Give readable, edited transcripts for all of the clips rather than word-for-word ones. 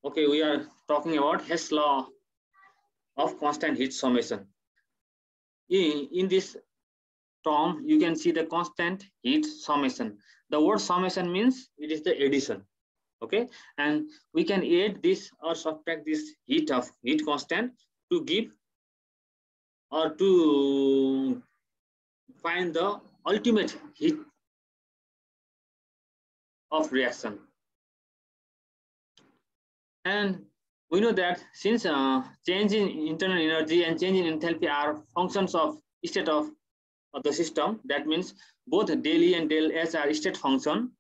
Okay, we are talking about Hess law of constant heat summation. In this term, you can see the constant heat summation. The word summation means it is the addition. Okay, and we can add this or subtract this heat constant to give or to find the ultimate heat of reaction. And we know that since change in internal energy and change in enthalpy are functions of state of the system, that means both del E and del S are state function.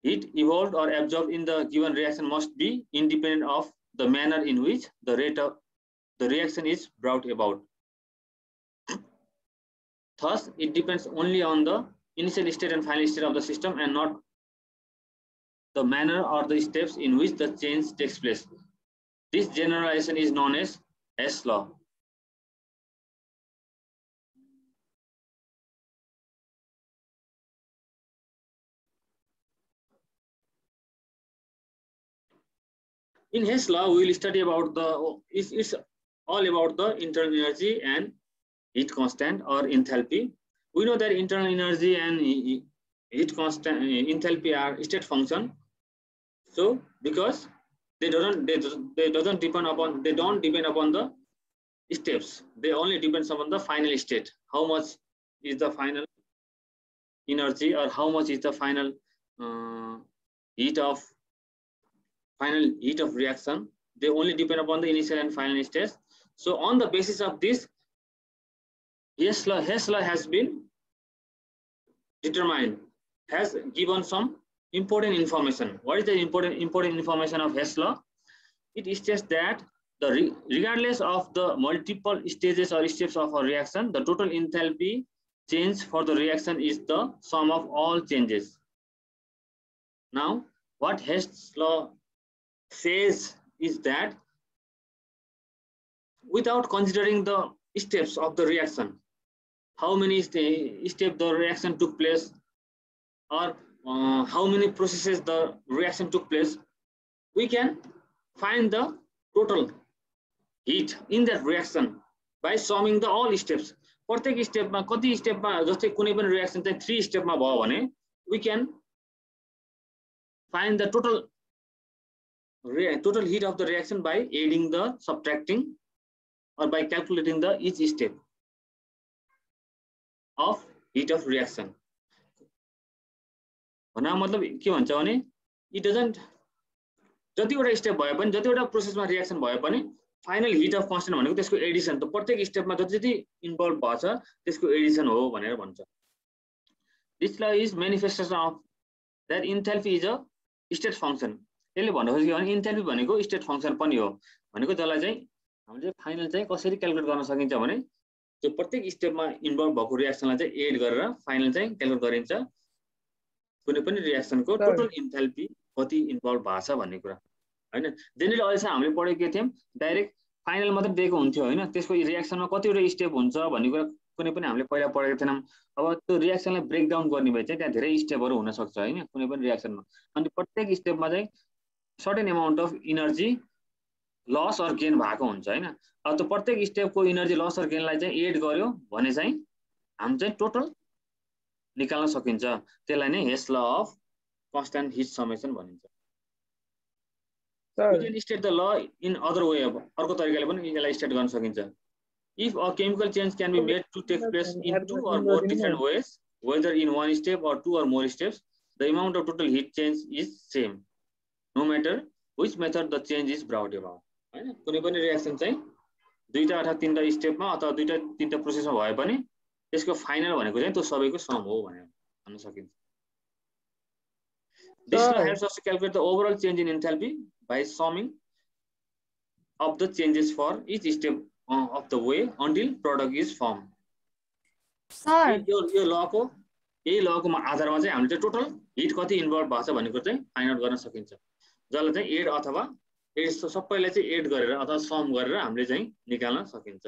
Heat evolved or absorbed in the given reaction must be independent of the manner in which the rate of the reaction is brought about. Thus, it depends only on the initial state and final state of the system and not the manner or the steps in which the change takes place. This generalization is known as Hess law. In Hess law, we will study about it's all about the internal energy and heat constant or enthalpy. We know that internal energy and heat constant enthalpy are state function. So because they don't depend upon the steps. They only depends upon the final state. How much is the final energy or how much is the final heat of reaction. They only depend upon the initial and final stage. So on the basis of this, Hess law has been determined, has given some important information. What is the important information of Hess law? It states that regardless of the multiple stages or steps of a reaction, the total enthalpy change for the reaction is the sum of all changes. Now, what Hess law says is that without considering the steps of the reaction, how many steps the reaction took place, or how many processes the reaction took place, we can find the total heat in that reaction by summing the all steps. प्रत्येक स्टेपमा कति स्टेपमा जस्तै कुनै पनि reaction चाहिँ 3 स्टेपमा भयो भने we can find the total heat of the reaction by adding the subtracting or by calculating the each step of heat of reaction. भन्न मतलब के भन्छ भने it doesn't जतिवटा स्टेप भए पनि जतिवटा प्रोसेसमा रिएक्सन भए पनि फाइनल हिट अफ कन्स्टेन्ट भनेको त्यसको एडिसन, त प्रत्येक स्टेपमा जति इन्भल्भ भछ त्यसको एडिसन हो भनेर भन्छ. This law is manifestation of that enthalpy is a state function. यसले भन्नु खोजेको भने इन्थाल्पी भनेको स्टेट फंक्शन पनि हो भनेको. जसलाई चाहिँ हामीले फाइनल चाहिँ कसरी क्याल्कुलेट गर्न सकिन्छ भने त्यो प्रत्येक स्टेपमा इन्भल्भ भएको रिएक्सनलाई चाहिँ एड गरेर फाइनल चाहिँ क्याल्कुलेट गरिन्छ. कुनै पनि रिएक्सनको टोटल इन्थाल्पी कति इन्भल्भ भएको छ भन्ने कुरा हैन. जेनरली अहिलेसम्म हामीले पढेको के थियौं डाइरेक्ट फाइनल मात्र दिएको हुन्थ्यो हैन. त्यसको रिएक्सनमा कतिवटा स्टेप हुन्छ भन्ने कुरा कुनै पनि हामीले पहिला पढेको थिएनौं. अब त्यो रिएक्सनलाई ब्रेक डाउन गर्ने भए चाहिँ त्यहाँ धेरै स्टेपहरु हुन सक्छ हैन कुनै पनि रिएक्सनमा. अनि प्रत्येक स्टेपमा चाहिँ certain amount of energy loss or gain भएको हुन्छ हैन. अब त्यो प्रत्येक स्टेपको एनर्जी लस अर गेनलाई चाहिँ एड गर्यो भने चाहिँ हामी चाहिँ टोटल निकाल्न सकिन्छ. त्यसलाई नै Hess law of constant heat summation भनिन्छ. We can state the law in other way. अर्को तरिकाले पनि यसलाई स्टेट गर्न सकिन्छ. If a chemical change can be made to take place in 2 or more different ways, whether in 1 step or 2 or more steps, the amount of total heat change is same, no matter which method the change is brought about. हैन कुनै पनि reaction चाहिँ दुईटा अथवा तीनटा स्टेपमा अथवा दुईटा तीनटा प्रोसेसमा भए पनि त्यसको फाइनल भनेको चाहिँ त्यो सबैको सम हो भनेर भन्न सकिन्छ. This law helps us to calculate the overall change in enthalpy by summing up the changes for each step of the way until product is formed. Sir, यो लको यही लको आधारमा चाहिँ हामीले चाहिँ टोटल हिट कति इन्भल्भ भएको छ भन्ने कुरा चाहिँ फाइन्ड आउट गर्न सकिन्छ. जसले चाहिँ एड अथवा एड सबैलाई चाहिँ एड गरेर अथवा सम गरेर हामीले चाहिँ निकाल्न सकिन्छ.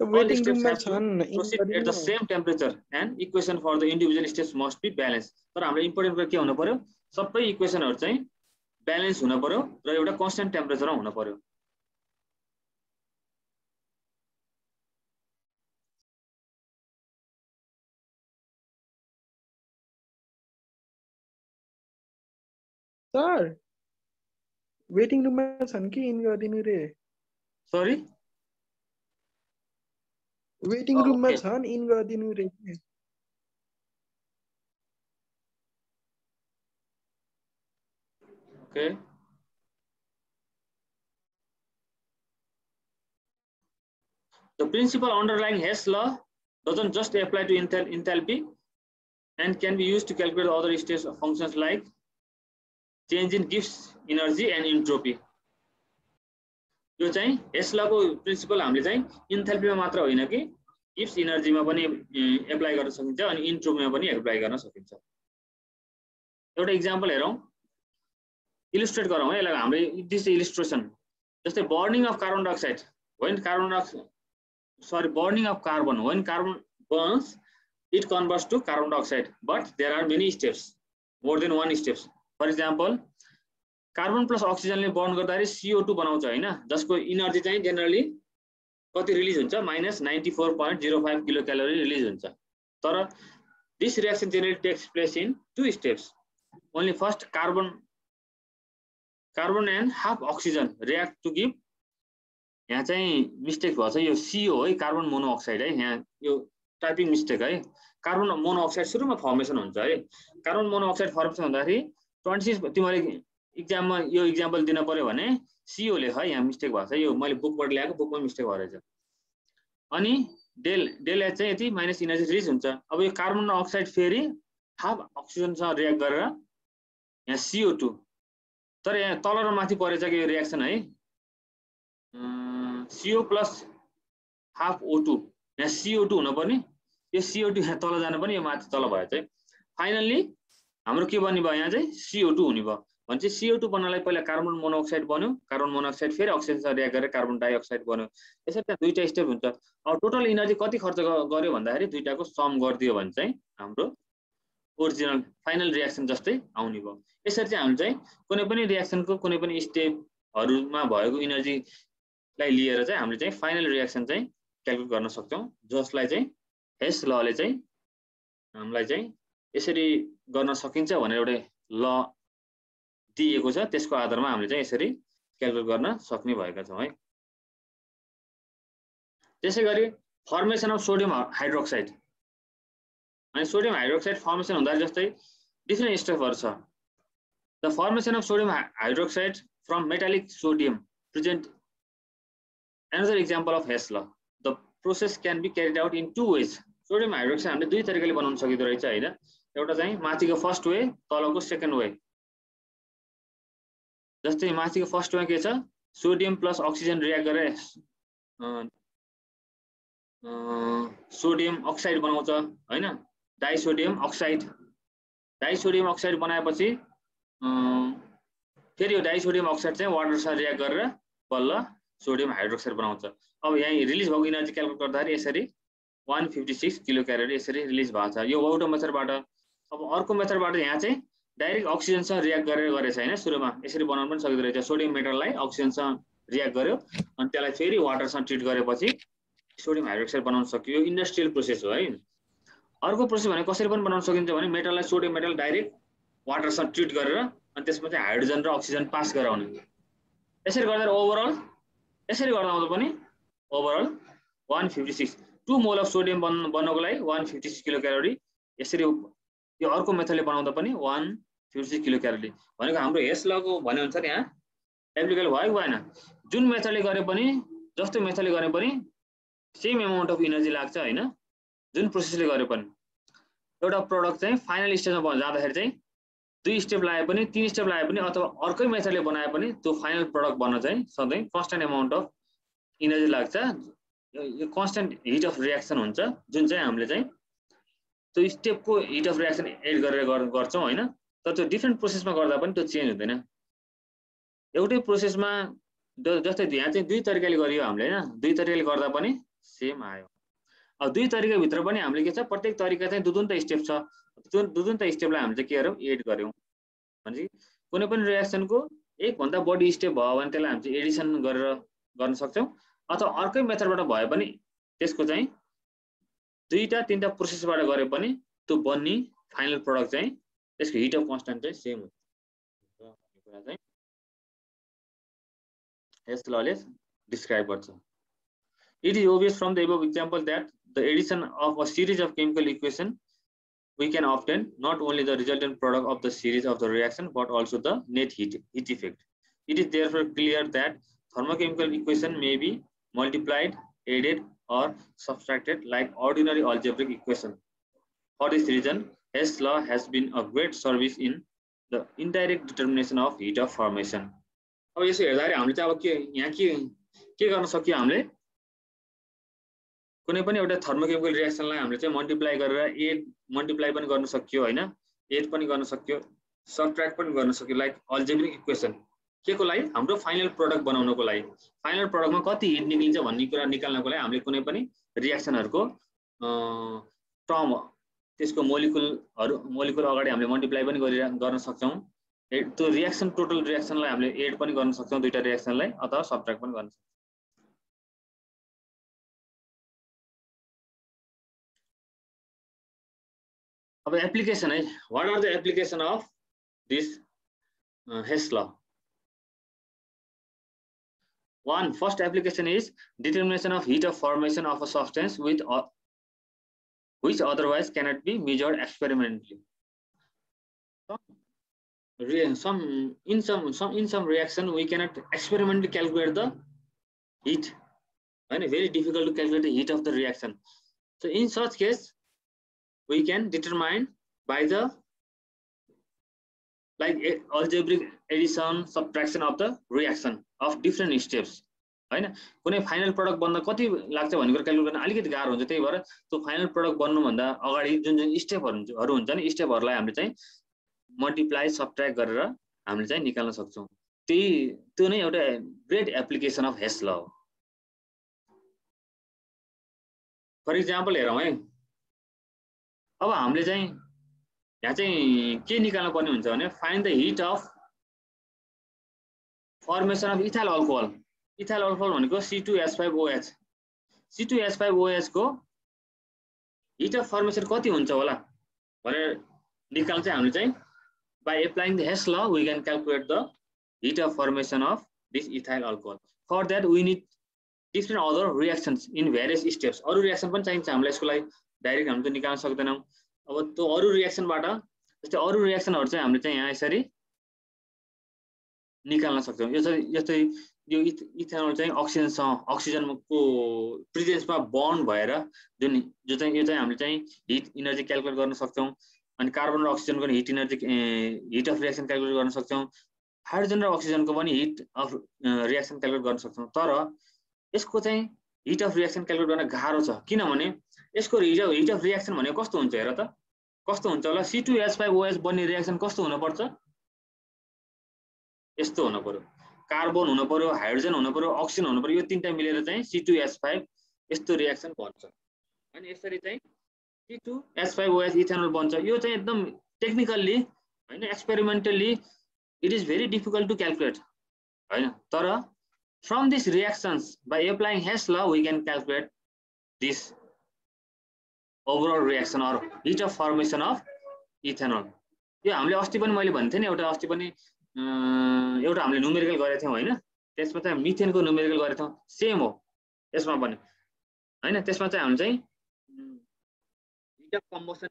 All steps have to proceed at the same temperature and equation for the individual steps must be balanced. तर हाम्रो इम्पोर्टेन्ट कुरा के हुनु पर्यो सबै इक्वेशनहरु चाहिँ ब्यालेन्स हुन पर्यो र एउटा कन्स्टेन्ट टेम्परेचरमा हुन पर्यो। सर वेटिङ रुममा छन् कि इन गरिदिनु रे? सरी वेटिङ रुममा ओके छन् इन गरिदिनु रे? Okay The principle underlying Hess law doesn't just apply to enthalpy and can be used to calculate other states of functions like change in Gibbs energy and entropy. यो चाहिँ Hess law को principal हामीले चाहिँ इन्थाल्पीमा मात्र होइन कि Gibbs इनर्जीमा पनि apply गर्न सकिन्छ अनि इन्ट्रोपीमा पनि एप्लाई गर्न सकिन्छ। एउटा इक्जाम्पल हेरौँ, इलिस्ट्रेट गरौँ है यसलाई। हाम्रो दिस इलिस्ट्रेसन जस्तै burning of carbon dioxide burning of carbon. When carbon burns, it converts to carbon dioxide, but there are many steps, more than one steps. For example, carbon plus oxygen ले burn गर्दाखेरि CO2 बनाउँछ हैन, जसको energy चाहिँ generally कति release हुन्छ -94.05 kilo calorie release हुन्छ। तर this reaction generally takes place in two steps. Only first carbon and half oxygen react to give, यहाँ चाहिँ मिस्टेक भछ, यो CO है, कार्बन मोनोअक्साइड है, यहाँ यो टाइपिङ मिस्टेक है। कार्बन मोनोअक्साइड सुरुमा फर्मेसन हुन्छ है। कार्बन मोनोअक्साइड फर्मेसन हुँदाखेरि 26 तिमीले एक्जाममा यो एक्जाम्पल दिन पर्यो भने CO लेख है, यहाँ मिस्टेक भछ, यो मैले बुकबाट ल्याएको, बुकमा मिस्टेक भएछ। अनि डेल एच चाहिँ यति माइनस इनर्जी रिलिज हुन्छ। अब यो कार्बन मोनोअक्साइड फेरि हाफ अक्सिजनसँग रिएक्ट गरेर यहाँ CO2, तर यहाँ तल र माथि परेछ कि यो रिएक्सन है, CO प्लस हाफ O2, यहाँ CO2 हुन पर्ने, यो CO2 यहाँ तल जानु पर्ने, यो माथि तल भयो चाहिँ फाइनल्ली हाम्रो के बन्ने भयो, यहाँ चाहिँ CO2 हुने भयो। भने चाहिँ CO2 बन्नलाई पहिला कार्बन मोनोअक्साइड बन्यो, कार्बन मोनोअक्साइड फेरि अक्सिजनसँग रिएक्ट गरेर कार्बन डाइअक्साइड बन्यो। यसरी त्यहाँ दुईटा स्टेप हुन्छ। अब टोटल इनर्जी कति खर्च गर्यो भन्दाखेरि दुईटाको सम गरिदियो भने चाहिँ हाम्रो ओरिजिनल फाइनल रिएक्सन जस्तै आउने भयो। यसरी चाहिँ हामीले चाहिँ कुनै पनि रिएक्सनको कुनै पनि स्टेपहरुमा भएको इनर्जी लाई लिएर चाहिँ हामीले चाहिँ फाइनल रिएक्सन चाहिँ क्याल्कुलेट गर्न सक्छौं, जसलाई चाहिँ हेस लले चाहिँ हामीलाई चाहिँ यसरी गर्न सकिन्छ भनेर एउटा ल दिएको छ। त्यसको आधारमा हामीले चाहिँ यसरी क्याल्कुलेट गर्न सक्ने भएका छौं है। त्यसैगरी फर्मेसन अफ सोडियम हाइड्रोक्साइड, अनि सोडियम हाइड्रोक्साइड फर्मेसन हुँदा जस्तै डिफरेन्ट स्टेपहरु छ। The formation of sodium hydroxide from metallic sodium present another example of Hess law. The process can be carried out in two ways. Sodium hydroxide हामीले दुई तरिकाले बनाउन सकिदो रहेछ हैन। एउटा चाहिँ माथिको फर्स्ट वे, तलको सेकेन्ड वे। जस्तै माथिको फर्स्ट वे के छ, सोडियम प्लस अक्सिजन रिएक्ट गरेर सोडियम अक्साइड बनाउँछ हैन, डाइसोडियम अक्साइड बनाएपछि फेरि यो डाइसोडियम अक्साइड चाहिँ वाटरसँग रिएक्ट गरेर बल्ल सोडियम हाइड्रोक्साइड बनाउँछ। अब यहाँ रिलिज भएको इनर्जी क्याल्कुलेट गर्दाखेरि यसरी 156 किलो क्यालोरी यसरी रिलिज भएको छ, यो एउटा मेथडबाट। अब अर्को मेथडबाट यहाँ चाहिँ डाइरेक्ट अक्सिजनसँग रिएक्ट गरेर गरेछ हैन, सुरुमा यसरी बनाउन पनि सकिदो रहेछ। सोडियम मेटललाई अक्सिजनसँग रिएक्ट गर्यो अनि त्यसलाई फेरि वाटरसँग ट्रिट गरेपछि सोडियम हाइड्रोक्साइड बनाउन सकियो। यो इन्डस्ट्रियल प्रोसेस हो है। अर्को प्रोसेस भने कसरी पनि बनाउन सकिन्छ भने मेटललाई सोडियम मेटल डाइरेक्ट वाटरसँग ट्रिट गरेर अनि त्यसमा चाहिँ हाइड्रोजन र अक्सिजन पास गराउने। यसरी गर्दा ओभरअल यसरी गर्दा पनि ओभरअल 156 2 मोल अफ सोडियम बन्नको लागि 156 किलो क्यालोरी। यसरी यो अर्को मेथडले बनाउँदा पनि 156 किलो क्यालोरी। भनेको हाम्रो हेस लको भने अनुसार यहाँ एप्लिकेबल भयो भएन। जुन मेथडले गरे पनि जस्तो मेथडले गरे पनि सेम अमाउन्ट अफ इनर्जी लाग्छ हैन। जुन प्रोसेसले गरे पनि एउटा प्रोडक्ट चाहिँ फाइनल स्टेजमा जाँदाखेरि चाहिँ 2 स्टेप लाए पनि 3 स्टेप लाए पनि अथवा अर्कै मेथडले बनाए पनि त्यो फाइनल प्रोडक्ट बन्न चाहिँ सधैँ कन्स्टेन्ट अमाउन्ट अफ इनर्जी लाग्छ। यो कन्स्टेन्ट हिट अफ रिएक्सन हुन्छ, जुन चाहिँ हामीले चाहिँ त्यो स्टेपको हिट अफ रिएक्सन एड गरेर गर्छौं हैन। तर त्यो डिफरेन्ट प्रोसेसमा गर्दा पनि त्यो चेन्ज हुँदैन। एउटै प्रोसेसमा जस्तै यहाँ चाहिँ दुई तरिकाले गरियो हामीले हैन, दुई तरिकाले गर्दा पनि सेम आयो। अब दुई तरिका भित्र पनि हामीले के छ, प्रत्येक तरिका चाहिँ दुईटा स्टेप छ। दुईटा स्टेपलाई हामीले के गर्यौं, एड गर्यौं। भनेपछि कुनै पनि रिएक्सनको एक भन्दा बढी स्टेप भयो भने त्यसलाई हामी एडिसन गरेर गर्न सक्छौं अथवा अर्कै मेथडबाट भए पनि त्यसको चाहिँ दुईटा तीनटा प्रोसेसबाट गरे पनि त्यो बन्ने फाइनल प्रोडक्ट चाहिँ त्यसको हिट अफ कन्स्टेन्ट चाहिँ सेम हुन्छ भन्ने कुरा चाहिँ हेस लले डिस्क्राइब गर्छ It is obvious from the above example that the addition of a series of chemical equation we can obtain not only the resultant product of the series of the reaction but also the net heat effect. It is therefore clear that thermochemical equation may be multiplied, added or subtracted like ordinary algebraic equation. For this reason, Hess law has been a great service in the indirect determination of heat of formation. अब यसो हेर्दाखेरि हामीले चाहिँ अब यहाँ के गर्न सक्यो हामीले कुनै पनि एउटा थर्मोकेमिकल रिएक्सनलाई हामीले चाहिँ मल्टिप्लाई गरेर एड मल्टिप्लाई पनि गर्न सक्यो हैन एड पनि गर्न सक्यो सबट्र्याक्ट पनि गर्न सक्यो लाइक अल्जेब्रिक इक्वेसन केको लागि हाम्रो फाइनल प्रोडक्ट बनाउनको लागि फाइनल प्रोडक्टमा कति हिट निक्लिन्छ भन्ने कुरा निकाल्नको लागि हामीले कुनै पनि रिएक्सनहरुको टर्म त्यसको मोलिकुल अगाडि हामीले मल्टिप्लाई पनि गर्न सक्छौं त्यो रिएक्सन टोटल रिएक्सनलाई हामीले एड पनि गर्न सक्छौं दुईटा रिएक्सनलाई अथवा सबट्र्याक्ट पनि गर्न सक्छौं अब एप्लिकेसन है what are the application of this Hess law? One first application is determination of heat of formation of a substance which otherwise cannot be measured experimentally. In some reaction we cannot experimentally calculate the heat, and very difficult to calculate the heat of the reaction. So in such case we can determine by the like algebraic addition subtraction of the reaction of different steps हैन कुनै final product बन्न कति लाग्छ भन्ने कुरा calculate गर्न अलिकति गाह्रो हुन्छ त्यही भएर त्यो फाइनल प्रोडक्ट बन्नु भन्दा अगाडि जुन स्टेपहरु हुन्छ नि स्टेपहरुलाई हामीले चाहिँ मल्टिप्लाई सबट्र्याक्ट गरेर हामीले चाहिँ निकाल्न सक्छौं त्यो नै एउटा great application of Hess law हो फर एक्जाम्पल हेरौं है अब हामीले चाहिँ यहाँ चाहिँ के निकाल्नु पर्ने हुन्छ भने find the heat of formation of ethyl alcohol भनेको C2H5OH C2H5OH को हिट अफ फर्मेसन कति हुन्छ होला भनेर निकाल्न चाहिँ हामीले चाहिँ by applying the Hess law we can calculate the heat of formation of this ethyl alcohol. For that we need different other reactions in various steps. अरु रिएक्सन पनि चाहिन्छ हामीलाई यसको लागि डाइरेक्ट हामीले त निकाल्न सक्दैनौं अब त्यो अरु रिएक्सनबाट जस्तै अरु रिएक्सनहरु चाहिँ हामीले चाहिँ यहाँ यसरी निकाल्न सक्छौं जस्तै यो इथेनोल चाहिँ अक्सिजनको प्रेजेन्समा बन्ड भएर जो चाहिँ यो चाहिँ हामीले चाहिँ हिट एनर्जी क्याल्कुलेट गर्न सक्छौं अनि कार्बन र अक्सिजनको hit energy heat of reaction calculate गर्न सक्छौं हाइड्रोजन र अक्सिजनको पनि हिट अफ रिएक्सन क्याल्कुलेट गर्न सक्छौं तर यसको चाहिँ हिट अफ रिएक्सन क्याल्कुलेट गर्न गाह्रो छ किनभने यसको हिट अफ रिएक्सन भनेको कस्तो हुन्छ हेर त कस्तो हुन्छ होला C2H5OH बन्ने रिएक्सन कस्तो हुन पर्छ यस्तो हुन पर्यो कार्बन हुन पर्यो हाइड्रोजन हुन पर्यो अक्सिजन हुन पर्यो यो तीनटा मिलेर चाहिँ C2H5 यस्तो रिएक्सन बन्छ अनि यसरी चाहिँ C2H5OH इथेनोल बन्छ यो चाहिँ एकदम टेक्निकली हैन experimentally it is very difficult to calculate हैन तर from these reactions by applying Hess law we can calculate this overall reaction or heat of formation of ethanol यो हामीले अस्ति पनि मैले भन्थे नि एउटा अस्ति पनि एउटा हामीले न्यूमेरिकल गरेको थियौ हैन त्यसमा चाहिँ मिथेनको न्यूमेरिकल गरेको थियौ सेम हो यसमा पनि हैन त्यसमा चाहिँ हामी चाहिँ हिट अफ कम्बसन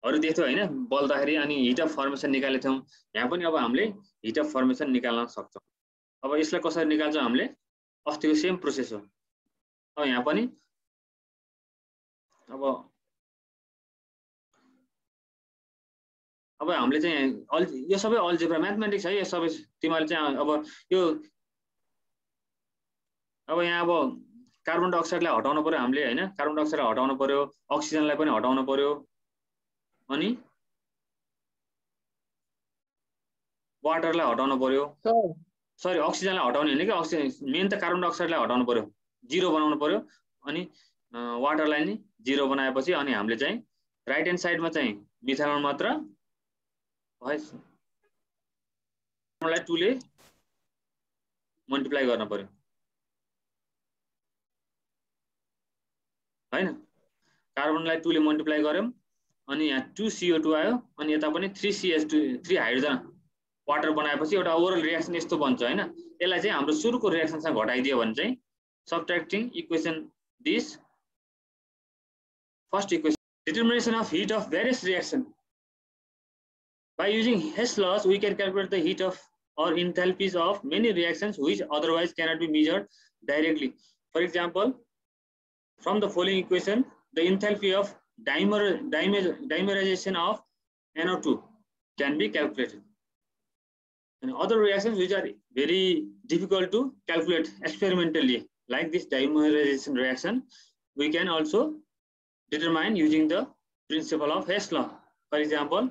हरु देख्थ्यौ हैन बल्दाखेरि अनि हिट अफ फर्मेसन निकालेको थियौ यहाँ पनि अब हामीले हिट अफ फर्मेसन निकाल्न सक्छौं अब यसलाई कसरी निकाल्छौं हामीले अस्तिको सेम प्रोसेस हो अब यहाँ पनि अब हामीले चाहिँ यो सबै अल्जेब्रा म्याथमेटिक्स है यो सबै तिमीले चाहिँ अब यहाँ अब कार्बन डाइअक्साइडलाई हटाउन पर्यो हामीले हैन कार्बन डाइअक्साइडलाई हटाउन पर्यो अक्सिजनलाई पनि हटाउन पर्यो अनि वाटरलाई हटाउन पर्यो सरी अक्सिजनलाई हटाउने हैन के अक्सिजन मेन त कार्बन डाइअक्साइडलाई हटाउन पर्यो जीरो बनाउन पर्यो अनि वाटरलाई नि जीरो बनाएपछि अनि हामीले चाहिँ राइट ह्यान्ड साइडमा चाहिँ मिथानोल मात्र भएछ मलाई 2 ले मल्टिप्लाई गर्न पर्यो हैन कार्बनलाई 2 ले मल्टिप्लाई गर्यौं अनि यहाँ 2 CO2 आयो अनि यता पनि 3 CH2 3 हाइड्रोजन वाटर बनाएपछि एउटा ओभरअल रिएक्सन यस्तो बन्छ हैन यसलाई चाहिँ हाम्रो सुरुको रिएक्सनसँग घटाइदियो भने चाहिँ subtracting equation this first equation determination of heat of various reaction by using Hess laws we can calculate the heat of or enthalpies of many reactions which otherwise cannot be measured directly. For example, from the following equation the enthalpy of dimerization of NO2 can be calculated. And other reactions which are very difficult to calculate experimentally like this dimerization reaction we can also determine using the principle of Hess law. For example,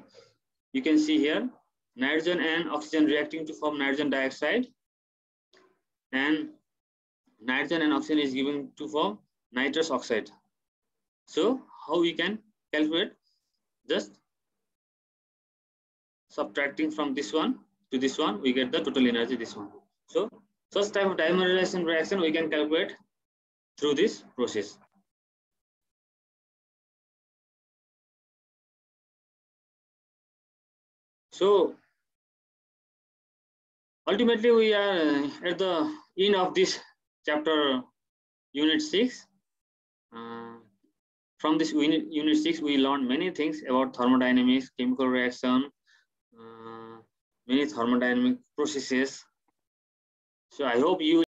you can see here nitrogen and oxygen reacting to form nitrogen dioxide and nitrogen and oxygen is given to form nitrous oxide. So how we can calculate? Just subtracting from this one to this one we get the total energy this one. So such type of dimerization reaction we can calculate through this process. So ultimately we are at the end of this chapter unit 6. From this unit 6 we learned many things about thermodynamics, chemical reaction, many thermodynamic processes. So I hope you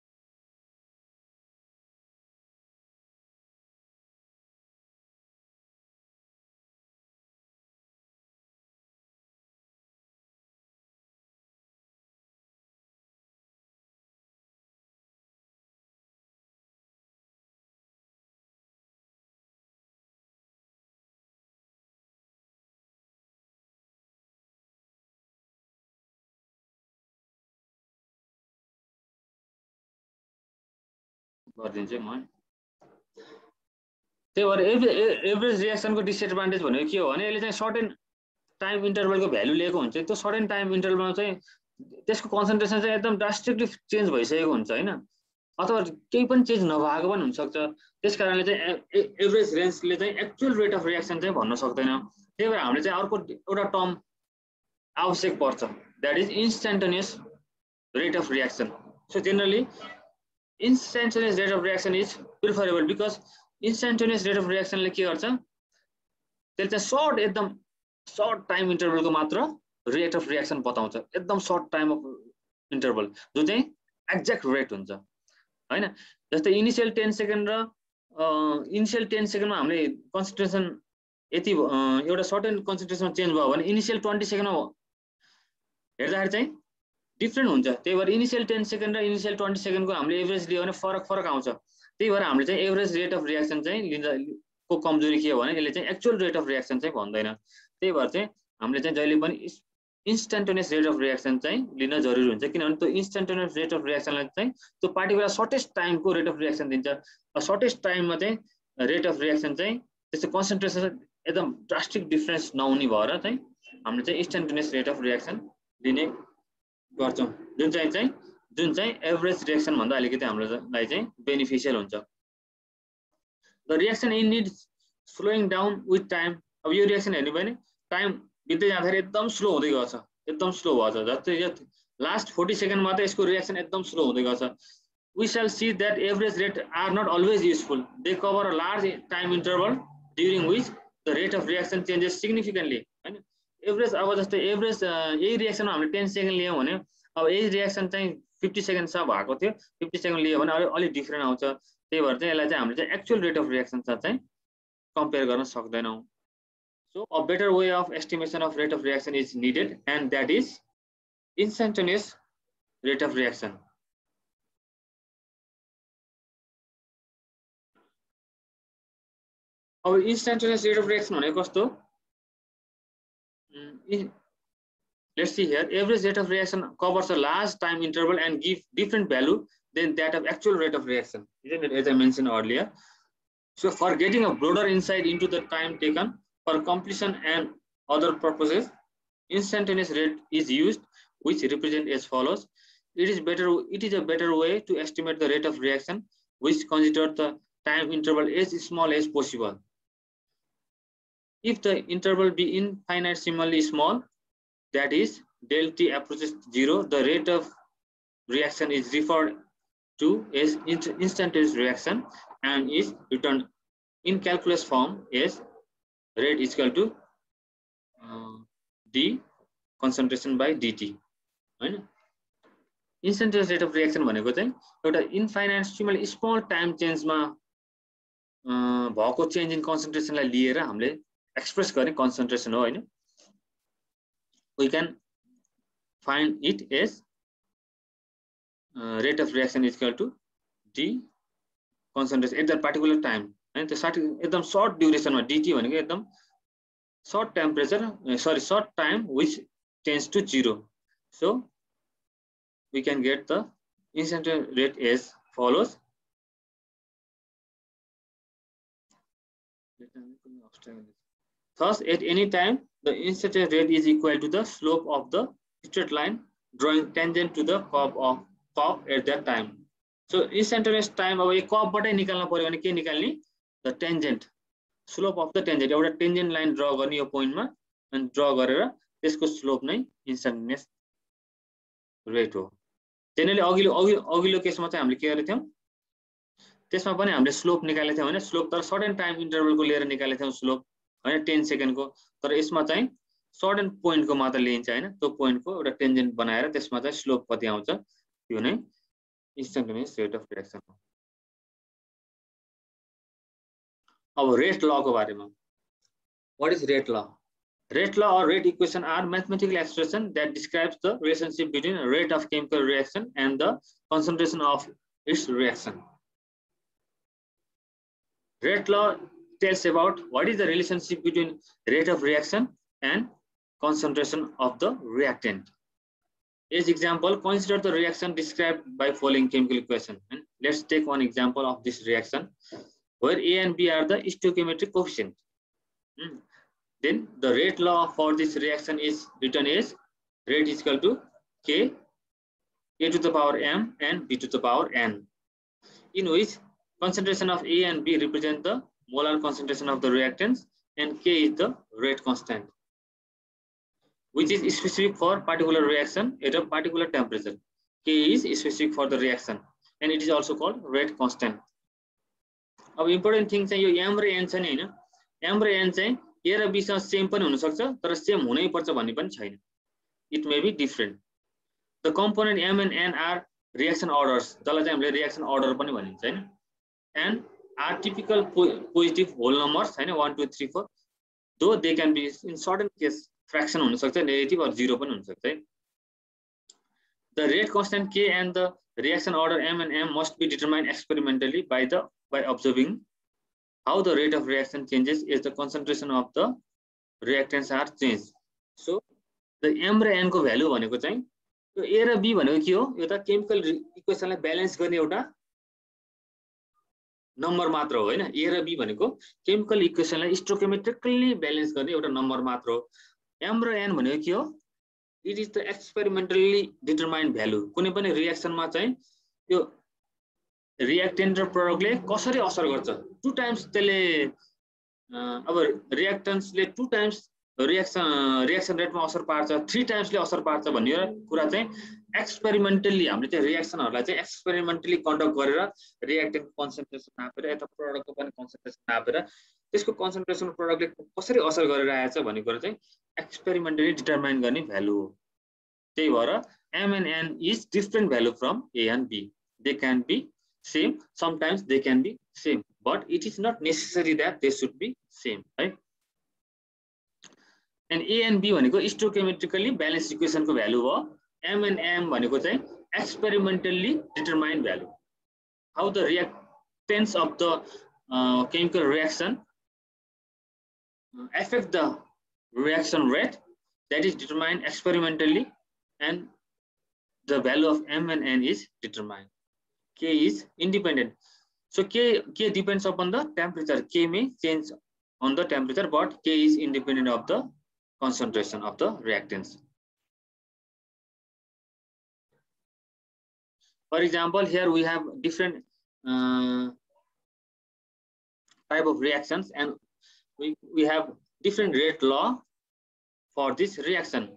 गरिदिन्छु म त्यही भएर average रिएक्सनको disadvantage भनेको के हो भने यसले चाहिँ सर्टेन टाइम इन्टरभलको भ्यालु लिएको हुन्छ त्यो सर्टेन टाइम इन्टरभलमा चाहिँ त्यसको कन्सन्ट्रेसन चाहिँ एकदम ड्रास्टिकली चेन्ज भइसकेको हुन्छ हैन अथवा केही पनि चेन्ज नभएको पनि हुनसक्छ त्यसकारणले चाहिँ एभरेज रेन्जले चाहिँ एक्चुअल रेट अफ रिएक्सन चाहिँ भन्न सक्दैन त्यही भएर हामीले चाहिँ अर्को एउटा टर्म आवश्यक पर्छ that is instantaneous rate of reaction so generally instantaneous rate of reaction is preferable because instantaneous rate of reaction ले के गर्छ त्यसले चाहिँ सर्ट एकदम सर्ट टाइम इन्टरभलको मात्र रेट अफ रिएक्सन बताउँछ एकदम सर्ट टाइम अफ इन्टरभल जो चाहिँ एक्ज्याक्ट रेट हुन्छ हैन जस्तै इनिशियल 10 सेकेन्ड र इनिशियल 10 सेकेन्डमा हामीले कन्सन्ट्रेसन यति एउटा सर्टेन कन्सन्ट्रेसनमा चेन्ज भयो भने इनिशियल 20 सेकेन्डमा हेर्दाखेरि चाहिँ डिफरेन्ट हुन्छ त्यही भएर इनिशियल 10 सेकेन्ड र इनिशियल 20 सेकेन्डको हामीले एभरेज लियो भने फरक आउँछ त्यही भएर हामीले चाहिँ एभरेज रेट अफ रिएक्सन चाहिँ लिनको कमजोरी के हो भने यसले चाहिँ एक्चुअल रेट अफ रिएक्सन चाहिँ भन्दैन त्यही भएर चाहिँ हामीले चाहिँ जहिले पनि इन्स्ट्यान्टेनियस रेट अफ रिएक्सन चाहिँ लिन जरुरी हुन्छ किनभने त्यो इन्स्ट्यान्टेनियस रेट अफ रिएक्सनलाई चाहिँ त्यो पार्टिकुलर सर्टेस्ट टाइमको रेट अफ रिएक्सन दिन्छ सर्टेस्ट टाइममा चाहिँ रेट अफ रिएक्सन चाहिँ त्यसको कन्सन्ट्रेसन एकदम ड्रास्टिक डिफरेन्स नहुने भएर चाहिँ हामीले चाहिँ इन्स्ट्यान्टेनियस रेट अफ रिएक्सन लिने गर्छौं जुन चाहिँ एभरेज रिएक्सन भन्दा अलिकति हामीलाई चाहिँ बेनिफिशियल हुन्छ the reaction in need slowing down with time अब यो रिएक्सन हेर्नु भने टाइम बित्दै जाँदाखेरि एकदम स्लो हुँदै गछ एकदम स्लो भन्छ जस्तै लास्ट 40 सेकेन्डमा त यसको रिएक्सन एकदम स्लो हुँदै गछ we shall see that average rate are not always useful they cover a large time interval during which the rate of reaction changes significantly हैन एभरेज अब जस्तै एभरेज यही रिएक्सनमा हामीले 10 सेकेन्ड लियौं भने अब यही रिएक्सन चाहिँ 50 सेकेन्ड सा भएको थियो 50 सेकेन्ड लियो भने अलि डिफरेन्ट आउँछ त्यही भएर चाहिँ यसलाई चाहिँ हामीले चाहिँ एक्चुअल रेट अफ रिएक्सन चाहिँ कम्पेयर गर्न सक्दैनौं so a better way of estimation of rate of reaction is needed and that is instantaneous rate of reaction अब इन्स्ट्यान्टेनियस रेट अफ रिएक्सन भनेको कस्तो let's see here average rate of reaction covers a large time interval and give different value than that of actual rate of reaction isn't it as I mentioned earlier so for getting a broader insight into the time taken for completion and other purposes instantaneous rate is used which represent as follows it is a better way to estimate the rate of reaction, which consider the time interval as small as possible. If the interval be infinitesimally small, that is del t approaches 0, the rate of reaction is referred to as instantaneous reaction and is written in calculus form as rate is equal to d concentration by dt. Right? Instantaneous rate of reaction भनेको चाहिँ एउटा इन्फाइनाइटेसिमली small time चेन्जमा भएको change in कन्सन्ट्रेसनलाई लिएर हामीले express गर्ने concentration हो हैन. We can find it as rate of reaction is equal to d concentration at that particular time. And the एकदम short duration मा dt भनेको एकदम short temperature short time which tends to 0. So we can get the instantaneous rate as follows. Thus, at any time, the instantaneous rate is equal to the slope of the straight line drawing tangent to the curve at that time. So, instantaneous time अब एक curve बाटै निकाल्न पर्यो भने के निकाल्ने? The tangent, slope of the tangent. एउटा tangent line draw गर्ने यो point मा अनि draw गरेर त्यसको slope नै instantaneous rate हो. Generally अघिल्लो केसमा चाहिँ हामीले के गरेका थियौं? त्यसमा पनि हामीले slope निकालेका थियौं हैन. Slope तर certain time interval को लिएर निकालेका थियौं slope हैन 10 सेकेन्ड को. तर यसमा चाहिँ certain point को मात्र लिन्छ हैन. त्यो point को एउटा tangent बनाएर त्यसमा चाहिँ slope कति आउँछ त्यो नै instantaneous rate of reaction हो. अब rate law को बारेमा. What is rate law? Rate law or rate equation are mathematical expression that describes the relationship between rate of chemical reaction and the concentration of its reaction. Rate law tells about what is the relationship between rate of reaction and concentration of the reactant. As example, consider the reaction described by following chemical equation. And let's take one example of this reaction where A and B are the stoichiometric coefficient. Then the rate law for this reaction is written as rate is equal to K, A to the power M and B to the power N, in which concentration of A and B represent the molar concentration of the reactants and K is the rate constant, which is specific for particular reaction at a particular temperature. K is specific for the reaction and it is also called rate constant. अब important thing चाहिँ यो M र N छ नि हैन. M र N चाहिँ A र B सँग सेम पनि हुन सक्छ तर सेम हुनै पर्छ भन्ने पनि छैन. It may be different. The component M and N are reaction orders. जसलाई चाहिँ हामीले reaction order पनि भनिन्छ हैन. And are typical positive whole numbers हैन 1 2 3 4. Though they can be in certain case fraction हुन सक्छ negative or 0 पनि हुन सक्छ है. The rate constant K and the reaction order M and M must be determined experimentally by observing how the rate of reaction changes as the concentration of the reactants are changed. So the M र N को value भनेको चाहिँ यो A र B भनेको के हो? यो त केमिकल इक्वेसनलाई ब्यालेन्स गर्ने एउटा नम्बर मात्र हो हैन. A र B भनेको केमिकल इक्वेसनलाई स्टोइकियोमेट्रिकली ब्यालेन्स गर्ने एउटा नम्बर मात्र हो. M र N भनेको के हो? It is the experimentally determined value. कुनै पनि रिएक्सनमा चाहिँ यो रिएक्टेन्ट र प्रोडक्टले कसरी असर गर्छ. 2 टाइम्स त्यसले अब रिएक्टेन्ट्सले 2 टाइम्स रिएक्सन रेटमा असर पार्छ, 3 टाइम्सले असर पार्छ भन्ने कुरा चाहिँ एक्सपेरिमेन्टली हामीले चाहिँ रिएक्सनहरुलाई चाहिँ एक्सपेरिमेन्टली कन्डक्ट गरेर रिएक्टेन्ट कन्सन्ट्रेसन नापेर यता प्रोडक्टको पनि कन्सन्ट्रेसन नापेर त्यसको कन्सन्ट्रेसन प्रोडक्टले कसरी असर गरेर आएछ भन्ने कुरा चाहिँ एक्सपेरिमेन्टली डिटरमाइन गर्ने भ्यालु हो. त्यही भएर M and N is different value from A and B. They can be same, sometimes they can be same, but it is not necessary that they should be same, right? And A and B भनेको stoichiometrically balanced equation को value हो. M and M भनेको चाहिँ experimentally determined value. How the reactants of the chemical reaction affect the reaction rate, that is determined experimentally, and the value of M and N is determined. K is independent. So K depends upon the temperature. K may change on the temperature, but K is independent of the concentration of the reactants. For example, here we have different type of reactions, and we have different rate law for this reaction.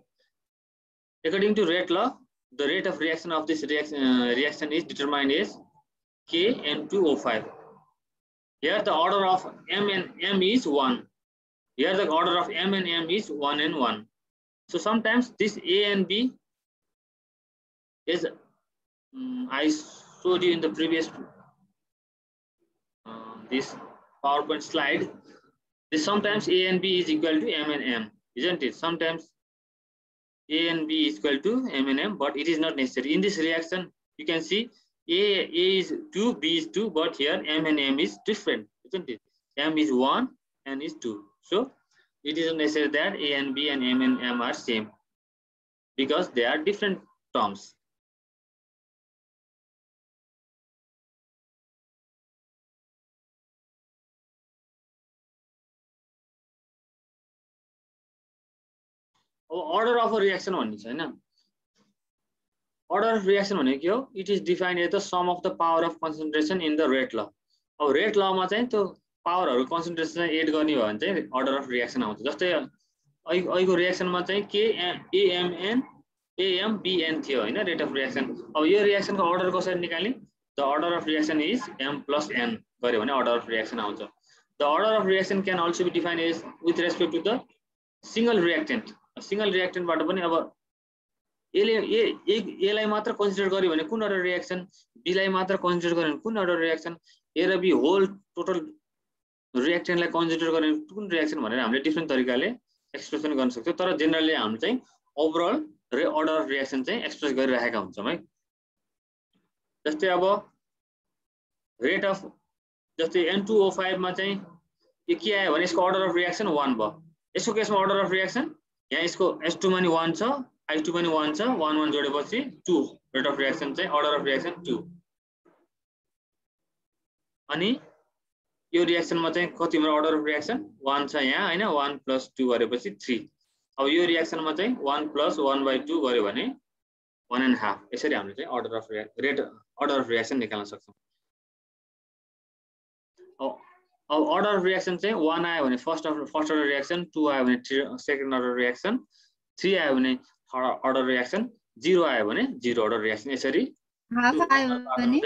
According to rate law, the rate of reaction of this reaction is determined as Kn2O5. Here the order of M and M is 1. Here the order of M and M is 1 and 1. So sometimes this A and B is, I showed you in the previous this PowerPoint slide. This sometimes A and B is equal to M and M, isn't it? Sometimes A and B is equal to M and M, but it is not necessary. In this reaction, you can see A is 2, B is 2, but here M and M is different, isn't it? M is 1 and is 2. So it is not necessary that A and B and M are same, because they are different terms. Order of a reaction भन्ने छ हैन. Order of reaction भनेको के हो? It is defined as the sum of the power of concentration in the rate law. अब rate law मा चाहिँ त्यो पावरहरु कन्सन्ट्रेसन एड गर्ने हो भने चाहिँ order of reaction आउँछ. जस्तै अहिलेको रिएक्सन मा चाहिँ KAMN AMBN थियो हैन, rate of reaction. अब यो रिएक्सन को order कसरी निकाल्ने? The order of reaction is M plus N गर्यो भने order of reaction आउँछ. The order of reaction can also be defined as with respect to the single reactant. Single reactant बाट पनि अब A लाई मात्र कन्सिडर गर्यो भने कुन अर्डर रिएक्सन, B लाई मात्र कन्सिडर गर्यो भने कुन अर्डर रिएक्सन, A र B होल टोटल रिएक्टेन्टलाई कन्सिडर गर्यो भने कुन रिएक्सन भनेर हामीले डिफरेन्ट तरिकाले एक्सप्रेसन गर्न सक्छौं. तर जनरली हामी चाहिँ ओभरअल अर्डर अफ रिएक्सन चाहिँ एक्सप्रेस गरिरहेका हुन्छौं है. जस्तै अब रेट अफ जस्तै N2O5 मा चाहिँ यो के आयो भने यसको अर्डर अफ रिएक्सन 1 भयो. यसको केसमा अर्डर अफ रिएक्सन यहाँ यसको S2 मा नि 1 छ, I2 पनि 1 छ, 1 1 जोडेपछि 2 रेट अफ रिएक्सन चाहिँ अर्डर अफ रिएक्सन 2. अनि यो रिएक्सनमा चाहिँ कति हो अर्डर अफ रिएक्सन 1 छ यहाँ हैन, 1 + 2 गरेपछि 3. अब यो रिएक्सनमा चाहिँ 1 + 1/2 गर्यो भने 1.5. यसरी हामीले चाहिँ अर्डर अफ रिएक्सन निकाल्न सक्छौं. अब अर्डर अफ रिएक्सन चाहिँ 1 आयो भने फर्स्ट अर्डर रिएक्सन, 2 आयो भने सेकेन्ड अर्डर रिएक्सन, 3 आयो भने थर्ड अर्डर रिएक्सन, 0 आयो भने 0 अर्डर रिएक्सन. यसरी हाफ आयो भने